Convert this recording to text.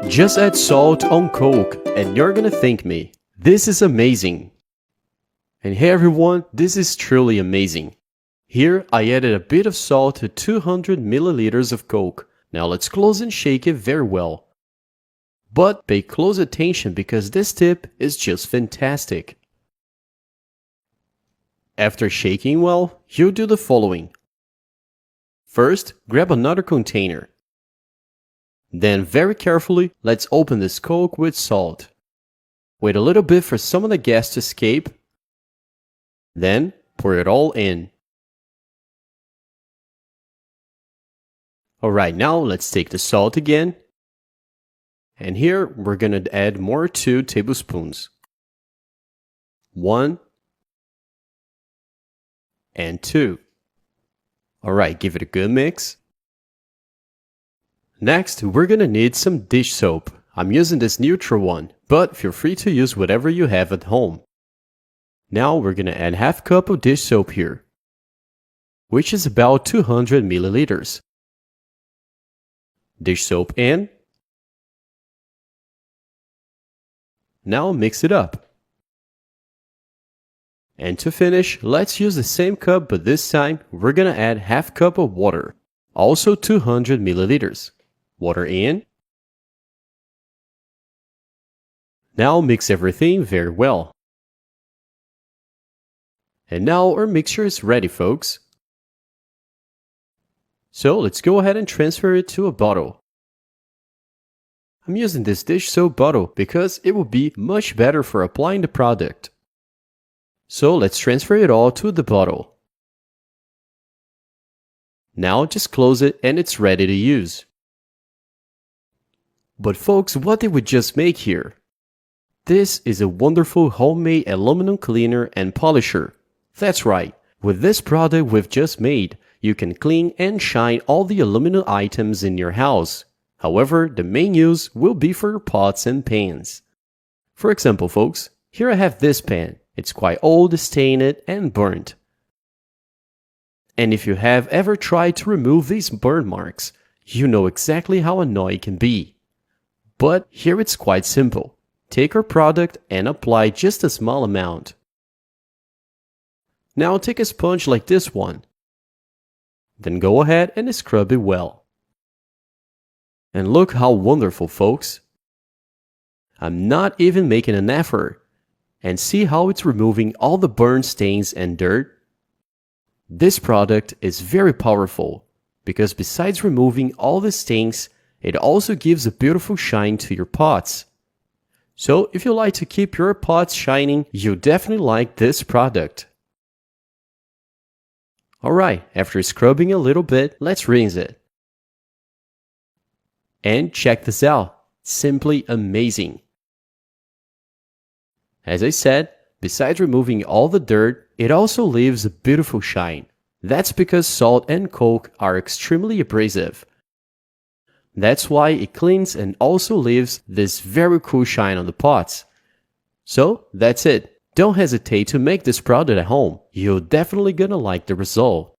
Just add salt on Coke and you're gonna thank me. This is amazing. And hey everyone, this is truly amazing. Here I added a bit of salt to 200 milliliters of Coke. Now let's close and shake it very well. But pay close attention because this tip is just fantastic. After shaking well, you'll do the following. First, grab another container. Then very carefully, let's open this Coke with salt. Wait a little bit for some of the gas to escape. Then pour it all in. Alright, now let's take the salt again. And here we're gonna add more 2 tablespoons. 1 and 2. Alright, give it a good mix. Next, we're gonna need some dish soap. I'm using this neutral one, but feel free to use whatever you have at home. Now we're gonna add half cup of dish soap here, which is about 200 milliliters. Dish soap in. Now mix it up. And to finish, let's use the same cup, but this time we're gonna add half cup of water, also 200 milliliters. Water in. Now mix everything very well. And now our mixture is ready, folks. So let's go ahead and transfer it to a bottle. I'm using this dish soap bottle because it will be much better for applying the product. So let's transfer it all to the bottle. Now just close it and it's ready to use. But folks, what did we just make here? This is a wonderful homemade aluminum cleaner and polisher. That's right, with this product we've just made, you can clean and shine all the aluminum items in your house. However, the main use will be for your pots and pans. For example, folks, here I have this pan. It's quite old, stained, and burnt. And if you have ever tried to remove these burn marks, you know exactly how annoying it can be. But here it's quite simple. Take our product and apply just a small amount. Now take a sponge like this one. Then go ahead and scrub it well. And look how wonderful, folks. I'm not even making an effort. And see how it's removing all the burn stains and dirt? This product is very powerful because besides removing all the stains, it also gives a beautiful shine to your pots. So if you like to keep your pots shining, you'll definitely like this product. Alright, after scrubbing a little bit, let's rinse it. And check this out, simply amazing. As I said, besides removing all the dirt, it also leaves a beautiful shine. That's because salt and Coke are extremely abrasive. That's why it cleans and also leaves this very cool shine on the pots. So that's it. Don't hesitate to make this product at home. You're definitely gonna like the result.